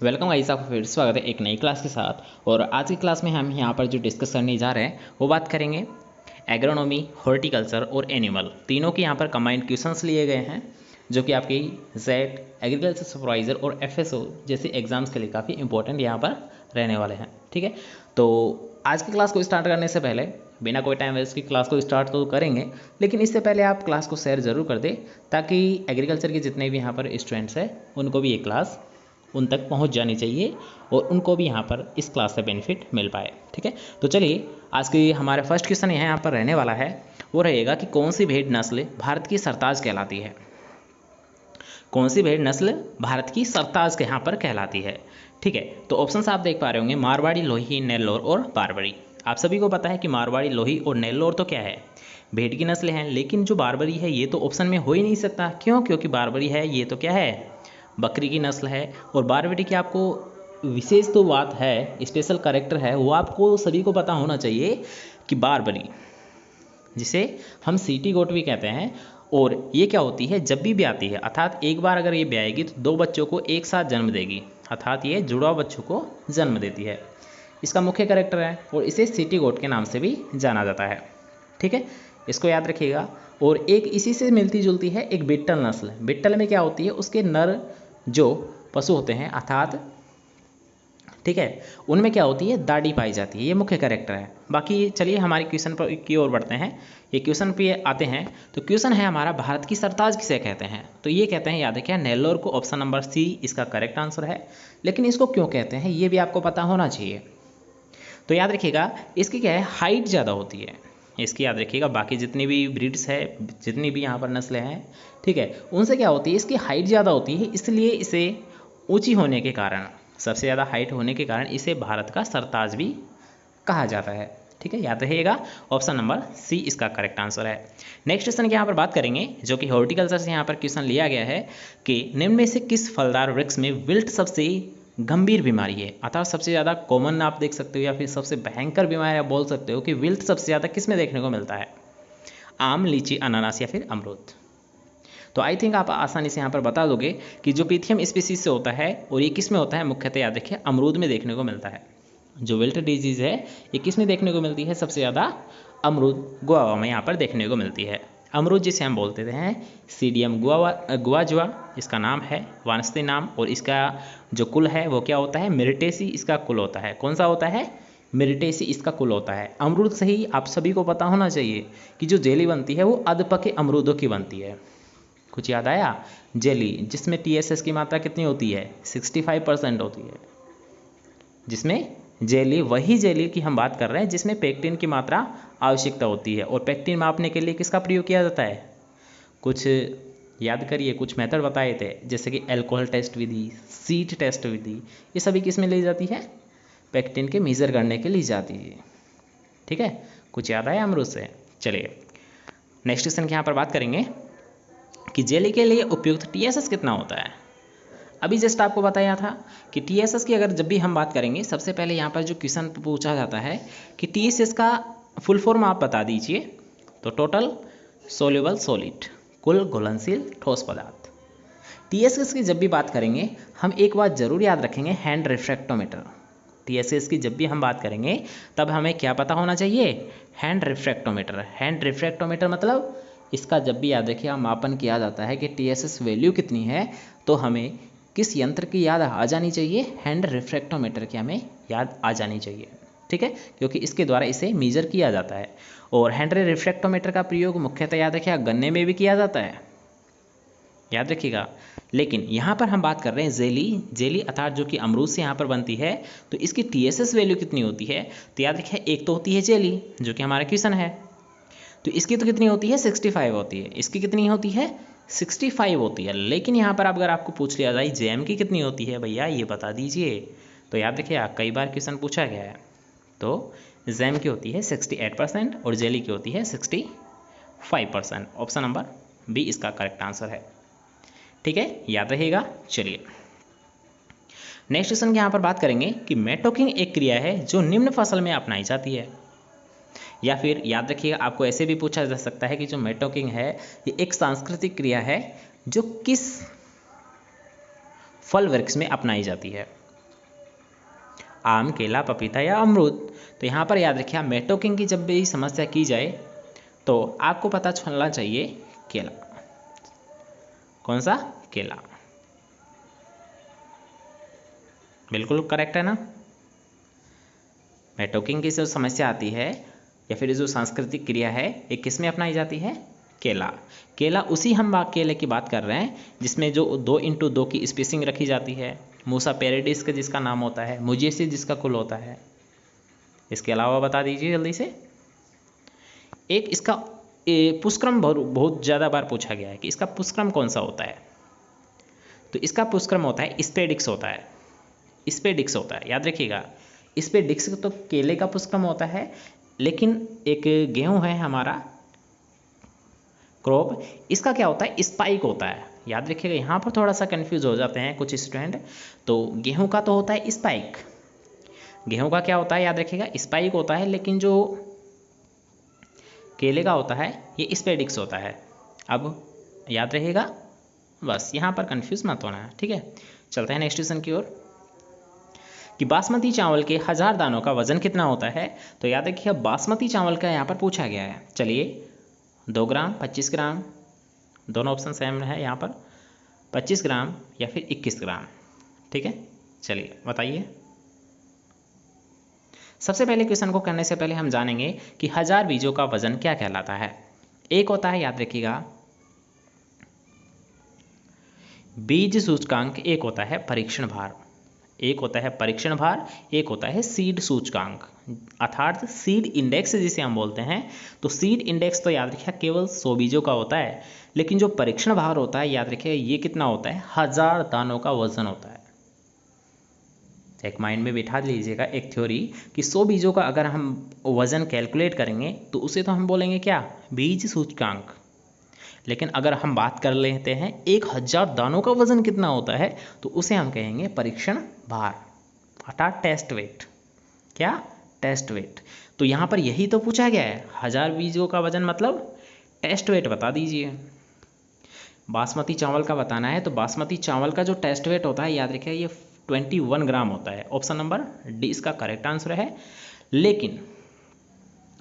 Welcome guys, आपका फिर स्वागत है एक नई क्लास के साथ। और आज की क्लास में हम यहाँ पर जो डिस्कस करने जा रहे हैं वो बात करेंगे एग्रोनॉमी, हॉर्टिकल्चर और एनिमल, तीनों के यहाँ पर कंबाइंड क्वेश्चंस लिए गए हैं जो कि आपकी जेट, एग्रीकल्चर सुपरवाइजर और एफएसओ जैसे एग्जाम्स के लिए काफ़ी इंपॉर्टेंट यहाँ पर रहने वाले हैं। ठीक है, तो आज की क्लास को स्टार्ट करने से पहले बिना कोई टाइम वेस्ट की क्लास को स्टार्ट तो करेंगे, लेकिन इससे पहले आप क्लास को शेयर ज़रूर कर दें ताकि एग्रीकल्चर के जितने भी यहाँ पर स्टूडेंट्स हैं उनको भी ये क्लास उन तक पहुंच जानी चाहिए और उनको भी यहाँ पर इस क्लास से बेनिफिट मिल पाए। ठीक है, तो चलिए आज की हमारा फर्स्ट क्वेश्चन यहाँ पर रहने वाला है, वो रहेगा कि कौन सी भेड़ नस्ल भारत की सरताज कहलाती है। कौन सी भेड़ नस्ल भारत की सरताज के यहाँ पर कहलाती है। ठीक है, तो ऑप्शंस आप देख पा रहे होंगे, मारवाड़ी, लोही, नेल्लोर और बारबरी। आप सभी को पता है कि मारवाड़ी, लोही और नेल्लोर तो क्या है, भेड़ की नस्ल हैं, लेकिन जो बारबरी है ये तो ऑप्शन में हो ही नहीं सकता। क्यों? क्योंकि बारबरी है ये तो क्या है, बकरी की नस्ल है। और बारबरी की आपको विशेष तो बात है, स्पेशल कैरेक्टर है, वो आपको सभी को पता होना चाहिए कि बारबरी, जिसे हम सीटी गोट भी कहते हैं, और ये क्या होती है, जब भी ब्याती है अर्थात एक बार अगर ये ब्याएगी तो दो बच्चों को एक साथ जन्म देगी, अर्थात ये जुड़वा बच्चों को जन्म देती है। इसका मुख्य कैरेक्टर है और इसे सिटी गोट के नाम से भी जाना जाता है। ठीक है, इसको याद रखिएगा। और एक इसी से मिलती जुलती है एक बिट्टल नस्ल। बिट्टल में क्या होती है, उसके नर जो पशु होते हैं अर्थात, ठीक है, उनमें क्या होती है, दाढ़ी पाई जाती है। ये मुख्य कैरेक्टर है। बाकी चलिए हमारे क्वेश्चन पर की ओर बढ़ते हैं। ये क्वेश्चन पे आते हैं, तो क्वेश्चन है हमारा, भारत की सरताज किसे कहते हैं। तो ये कहते हैं, याद रखिए, नेल्लोर को। ऑप्शन नंबर सी इसका करेक्ट आंसर है। लेकिन इसको क्यों कहते हैं ये भी आपको पता होना चाहिए। तो याद रखिएगा, इसकी क्या है, हाइट ज़्यादा होती है इसकी। याद रखिएगा, बाकी जितनी भी ब्रीड्स है, जितनी भी यहाँ पर नस्लें हैं, ठीक है, उनसे क्या होती है, इसकी हाइट ज़्यादा होती है, इसलिए इसे ऊंची होने के कारण, सबसे ज़्यादा हाइट होने के कारण इसे भारत का सरताज भी कहा जाता है। ठीक है, याद रहिएगा, ऑप्शन नंबर सी इसका करेक्ट आंसर है। नेक्स्ट क्वेश्चन की यहाँ पर बात करेंगे, जो कि हॉर्टिकल्चर से यहाँ पर क्वेश्चन लिया गया है कि निम्न में से किस फलदार वृक्ष में विल्ट सबसे गंभीर बीमारी है, अर्थात सबसे ज़्यादा कॉमन आप देख सकते हो या फिर सबसे भयंकर बीमारी आप बोल सकते हो कि विल्ट सबसे ज़्यादा किस में देखने को मिलता है, आम, लीची, अनानास या फिर अमरूद। तो आई थिंक आप आसानी से यहाँ पर बता दोगे कि जो पिथियम स्पीसीज से होता है और ये किस में होता है, मुख्यतः याद रखिए अमरूद में देखने को मिलता है। जो विल्ट डिजीज़ है ये किस में देखने को मिलती है, सबसे ज़्यादा अमरूद, गुआवा में यहाँ पर देखने को मिलती है। अमरूद जिसे हम बोलते हैं सीडियम गुआजुआ, इसका नाम है, वानस्पतिक नाम, और इसका जो कुल है वो क्या होता है, मिरिटेसी इसका कुल होता है। कौन सा होता है, मिरिटेसी इसका कुल होता है। अमरूद से ही आप सभी को पता होना चाहिए कि जो जेली बनती है वो अधपके अमरूदों की बनती है। कुछ याद आया, जेली जिसमें TSS की मात्रा कितनी होती है, 65% होती है, जिसमें जेली, वही जेली की हम बात कर रहे हैं जिसमें पेक्टिन की मात्रा आवश्यकता होती है। और पेक्टिन मापने के लिए किसका प्रयोग किया जाता है, कुछ याद करिए, कुछ मेथड बताए थे, जैसे कि अल्कोहल टेस्ट विधि, सीट टेस्ट विधि, ये सभी किस में ली जाती है, पेक्टिन के मेजर करने के लिए जाती है। ठीक है, कुछ याद आया अमरूद से। चलिए नेक्स्ट क्वेश्चन की यहाँ पर बात करेंगे कि जेली के लिए उपयुक्त TSS कितना होता है। अभी जस्ट आपको बताया था कि TSS की अगर जब भी हम बात करेंगे, सबसे पहले यहाँ पर जो क्वेश्चन पूछा जाता है कि TSS का फुल फॉर्म आप बता दीजिए। तो टोटल सोल्यूबल सॉलिड, कुल घुलनशील ठोस पदार्थ। TSS की जब भी बात करेंगे हम एक बात जरूर याद रखेंगे, हैंड रिफ्रैक्टोमीटर। TSS की जब भी हम बात करेंगे तब हमें क्या पता होना चाहिए, हैंड रिफ्रैक्टोमीटर। हैंड रिफ्रैक्टोमीटर मतलब इसका जब भी याद रखिए मापन किया जाता है कि TSS वैल्यू कितनी है, तो हमें किस यंत्र की याद आ जानी चाहिए, हैंड रिफ्रैक्टोमीटर की हमें याद आ जानी चाहिए। ठीक है, क्योंकि इसके द्वारा इसे मेजर किया जाता है। और हैंड रिफ्रैक्टोमीटर का प्रयोग मुख्यतः याद रखिए गन्ने में भी किया जाता है, याद रखिएगा। लेकिन यहाँ पर हम बात कर रहे हैं जेली अर्थात जो कि अमरूद से यहाँ पर बनती है, तो इसकी TSS वैल्यू कितनी होती है, तो याद रखिए एक तो होती है जेली जो कि हमारा क्वेश्चन है, तो इसकी तो कितनी होती है, 65 होती है। इसकी कितनी होती है, 65 होती है। लेकिन यहाँ पर अगर आपको पूछ लिया जाए जैम की कितनी होती है, भैया ये बता दीजिए, तो याद रखिए कई बार क्वेश्चन पूछा गया है। तो जैम की होती है 68% और जेली की होती है 65%। ऑप्शन नंबर बी इसका करेक्ट आंसर है। ठीक है, याद रहेगा। चलिए नेक्स्ट क्वेश्चन की यहाँ पर बात करेंगे कि मेटोकिंग एक क्रिया है जो निम्न फसल में अपनाई जाती है। या फिर याद रखिएगा, आपको ऐसे भी पूछा जा सकता है कि जो मेटोकिंग है ये एक सांस्कृतिक क्रिया है जो किस फल वृक्ष में अपनाई जाती है। आम, केला, पपीता या अमरूद। तो यहाँ पर याद रखिए, मेटोकिंग की जब भी समस्या की जाए तो आपको पता चलना चाहिए केला। कौन सा? केला। बिल्कुल करेक्ट है ना। मेटोकिंग की जो समस्या आती है या फिर जो सांस्कृतिक क्रिया है, ये किस में अपनाई जाती है? केला। केला उसी हम केले की बात कर रहे हैं जिसमें जो 2x2 की स्पेसिंग रखी जाती है। मूसा पेरिडिस का जिसका नाम होता है, मुजेसी जिसका कुल होता है। इसके अलावा बता दीजिए जल्दी से। एक इसका पुष्क्रम बहुत ज़्यादा बार पूछा गया है कि इसका पुष्क्रम कौन सा होता है। तो इसका पुष्क्रम होता है स्पेडिक्स होता है। स्पेडिक्स होता है, याद रखिएगा। स्पेडिक्स तो केले का पुष्क्रम होता है, लेकिन एक गेहूं है हमारा क्रॉप, इसका क्या होता है? स्पाइक होता है। याद रखिएगा, यहाँ पर थोड़ा सा कंफ्यूज हो जाते हैं कुछ स्टूडेंट। तो गेहूं का तो होता है स्पाइक, गेहूं का क्या होता है? याद रखिएगा स्पाइक होता है, लेकिन जो केले का होता है ये स्पेडिक्स होता है। अब याद रहेगा, बस यहाँ पर कंफ्यूज मत होना है, ठीक है। चलते हैं नेक्स्ट क्वेश्चन की ओर कि बासमती चावल के 1000 दानों का वजन कितना होता है। तो याद रखिए, बासमती चावल का यहाँ पर पूछा गया है। चलिए, 2 ग्राम, 25 ग्राम, दोनों ऑप्शन सेम है यहाँ पर, 25 ग्राम या फिर 21 ग्राम, ठीक है। चलिए बताइए। सबसे पहले क्वेश्चन को करने से पहले हम जानेंगे कि 1000 बीजों का वजन क्या कहलाता है। एक होता है, याद रखिएगा, बीज सूचकांक, एक होता है परीक्षण भार। एक होता है परीक्षण भार, एक होता है सीड सूचकांक, अर्थात सीड इंडेक्स जिसे हम बोलते हैं। तो सीड इंडेक्स तो याद रखिए केवल 100 बीजों का होता है, लेकिन जो परीक्षण भार होता है, याद रखिए ये कितना होता है? 1000 दानों का वजन होता है। एक माइंड में बिठा लीजिएगा एक थ्योरी कि 100 बीजों का अगर हम वजन कैलकुलेट करेंगे तो उसे तो हम बोलेंगे क्या? बीज सूचकांक। लेकिन अगर हम बात कर लेते हैं 1000 दानों का वजन कितना होता है, तो उसे हम कहेंगे परीक्षण भार, अर्थात टेस्ट वेट। क्या? Test weight. तो यहाँ पर यही तो पूछा गया है, 1000 बीजों का वजन मतलब टेस्ट वेट बता दीजिए। बासमती चावल का बताना है, तो बासमती चावल का जो टेस्ट वेट होता है, याद रखिए ये 21 ग्राम होता है। ऑप्शन नंबर डी इसका करेक्ट आंसर है। लेकिन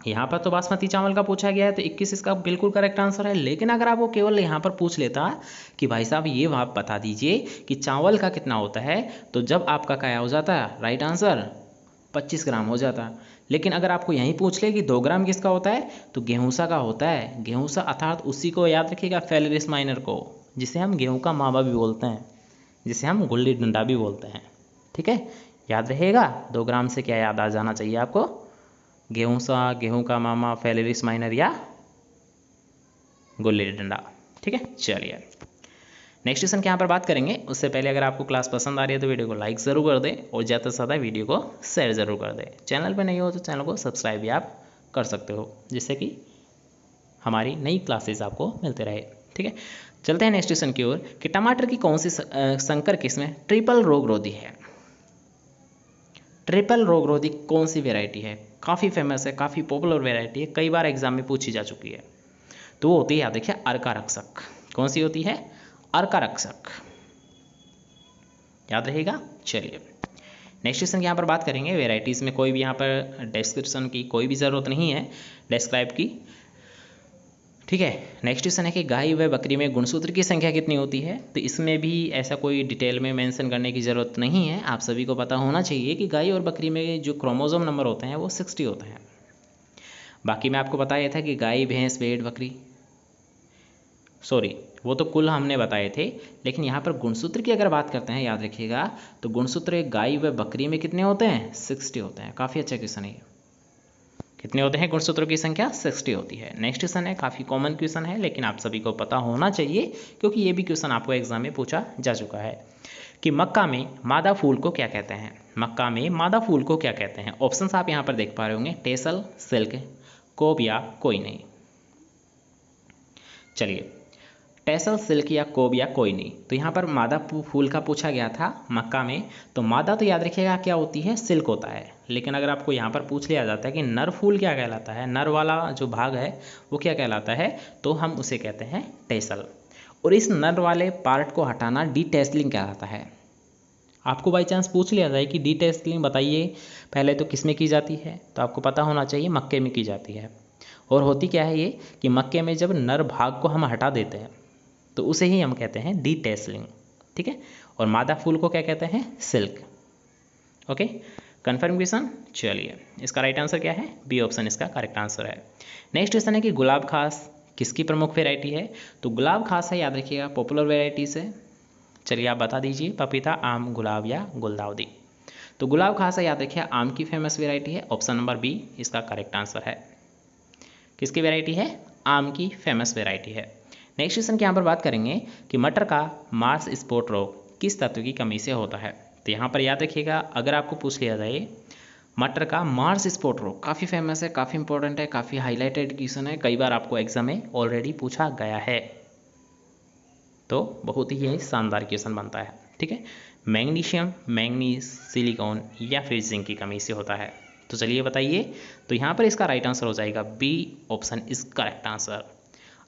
यहाँ पर तो बासमती चावल का पूछा गया है, तो 21 इसका बिल्कुल करेक्ट आंसर है। लेकिन अगर आपको केवल यहाँ पर पूछ लेता कि भाई साहब ये आप बता दीजिए कि चावल का कितना होता है, तो जब आपका क्या हो जाता है? राइट आंसर 25 ग्राम हो जाता। लेकिन अगर आपको यहीं पूछ ले कि 2 ग्राम किसका होता है, तो गेहूँसा का होता है। गेहूँसा अर्थात उसी को याद रखिएगा, फेलिरिस माइनर को, जिसे हम गेहूँ का मावा भी बोलते हैं, जिसे हम गुल्ली डंडा भी बोलते हैं, ठीक है। याद रहेगा, 2 ग्राम से क्या याद आ जाना चाहिए आपको? गेहूँसा, गेहूँ का मामा, फेलिरिस माइनर या गुल्ली डंडा, ठीक है। चलिए नेक्स्ट क्वेश्चन के यहाँ पर बात करेंगे। उससे पहले अगर आपको क्लास पसंद आ रही है तो वीडियो को लाइक ज़रूर कर दें और ज़्यादा से ज़्यादा वीडियो को शेयर ज़रूर कर दें। चैनल पर नहीं हो तो चैनल को सब्सक्राइब भी आप कर सकते हो, जिससे कि हमारी नई क्लासेस आपको मिलते रहे, ठीक है। चलते हैं नेक्स्ट क्वेश्चन की ओर कि टमाटर की कौन सी संकर किस्म ट्रिपल रोगरोधी है। ट्रिपल रोगरोधी कौन सी वेराइटी है? काफ़ी फेमस है, काफ़ी पॉपुलर वेराइटी है, कई बार एग्जाम में पूछी जा चुकी है। तो वो होती है, याद देखिए, अर्का रक्षक। कौन सी होती है? अर्का रक्षक, याद रहेगा। चलिए नेक्स्ट क्वेश्चन की यहाँ पर बात करेंगे। वेराइटीज़ में कोई भी यहाँ पर डिस्क्रिप्शन की कोई भी ज़रूरत नहीं है, डिस्क्राइब की, ठीक है। नेक्स्ट क्वेश्चन है कि गाय व बकरी में गुणसूत्र की संख्या कितनी होती है। तो इसमें भी ऐसा कोई डिटेल में मेंशन करने की ज़रूरत नहीं है, आप सभी को पता होना चाहिए कि गाय और बकरी में जो क्रोमोसोम नंबर होते हैं वो 60 होते हैं। बाकी मैं आपको बताया था कि गाय, भैंस, भेड़, बकरी, सॉरी वो तो कुल हमने बताए थे, लेकिन यहाँ पर गुणसूत्र की अगर बात करते हैं, याद रखिएगा, तो गुणसूत्र गाय व बकरी में कितने होते हैं? 60 होते हैं। काफ़ी अच्छा क्वेश्चन है। कितने होते हैं गुणसूत्रों की संख्या? 60 होती है। नेक्स्ट क्वेश्चन है, काफ़ी कॉमन क्वेश्चन है, लेकिन आप सभी को पता होना चाहिए क्योंकि ये भी क्वेश्चन आपको एग्जाम में पूछा जा चुका है कि मक्का में मादा फूल को क्या कहते हैं। मक्का में मादा फूल को क्या कहते हैं? ऑप्शंस आप यहाँ पर देख पा रहे होंगे, टेसल, सिल्क, कोब या कोई नहीं। चलिए, टेसल, सिल्क या कोब या कोई नहीं। तो यहाँ पर मादा फूल का पूछा गया था मक्का में, तो मादा तो याद रखिएगा क्या होती है? सिल्क होता है। लेकिन अगर आपको यहाँ पर पूछ लिया जाता है कि नर फूल क्या कहलाता है, नर वाला जो भाग है वो क्या कहलाता है, तो हम उसे कहते हैं टेसल। और इस नर वाले पार्ट को हटाना डीटेसलिंग कहलाता है। आपको बाई चांस पूछ लिया जाए कि डीटेस्लिंग बताइए पहले तो किस में की जाती है, तो आपको पता होना चाहिए मक्के में की जाती है। और होती क्या है ये कि मक्के में जब नर भाग को हम हटा देते हैं तो उसे ही हम कहते हैं डीटेस्लिंग, ठीक है। और मादा फूल को क्या कहते हैं, सिल्क। Okay, confirm question. चलिए इसका राइट आंसर क्या है, बी ऑप्शन इसका करेक्ट आंसर है। नेक्स्ट क्वेश्चन है कि गुलाब खास किसकी प्रमुख वेराइटी है, तो गुलाब खास है, याद रखिएगा पॉपुलर वेराइटी से। चलिए आप बता दीजिए, पपीता, आम, गुलाब या गुलदाउदी। तो गुलाब खास है, याद रखिए आम की फेमस वेराइटी है, ऑप्शन नंबर बी इसका करेक्ट आंसर है। किसकी वेराइटी है, आम की फेमस वेराइटी है। नेक्स्ट क्वेश्चन की यहाँ पर बात करेंगे कि मटर का मार्स स्पॉट रोग किस तत्व की कमी से होता है। तो यहाँ पर याद रखिएगा, अगर आपको पूछ लिया जाए मटर का मार्स स्पॉट रोग, काफ़ी फेमस है, काफ़ी इंपॉर्टेंट है, काफ़ी हाईलाइटेड क्वेश्चन है, कई बार आपको एग्जाम में ऑलरेडी पूछा गया है, तो बहुत ही ये शानदार क्वेश्चन बनता है, ठीक है। मैग्नीशियम, मैंगनीज, सिलिकॉन या फिर जिंक की कमी से होता है। तो चलिए बताइए, तो यहाँ पर इसका राइट आंसर हो जाएगा B option is correct answer.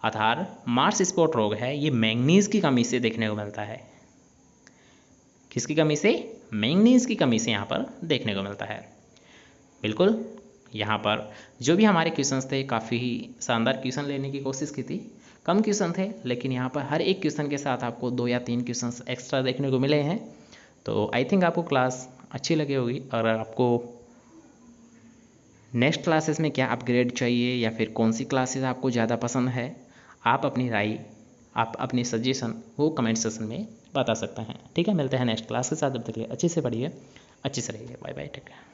अर्थात मार्स स्पॉट रोग है ये मैंगनीज की कमी से देखने को मिलता है। किसकी कमी से, मैंगनीज की कमी से यहाँ पर देखने को मिलता है। बिल्कुल, यहाँ पर जो भी हमारे क्वेश्चंस थे काफ़ी शानदार क्वेश्चन लेने की कोशिश की थी, कम क्वेश्चन थे लेकिन यहाँ पर हर एक क्वेश्चन के साथ आपको 2 या 3 क्वेश्चंस एक्स्ट्रा देखने को मिले हैं। तो आई थिंक आपको क्लास अच्छी लगी होगी। अगर आपको नेक्स्ट क्लासेस में क्या अपग्रेड चाहिए या फिर कौन सी क्लासेस आपको ज़्यादा पसंद है, आप अपनी राय, आप अपनी सजेशन वो कमेंट सेक्शन में बता सकते हैं, ठीक है। मिलते हैं नेक्स्ट क्लास के साथ, जब तक के लिए अच्छे से पढ़िए, अच्छे से रहिए, बाय बाय, टेक केयर।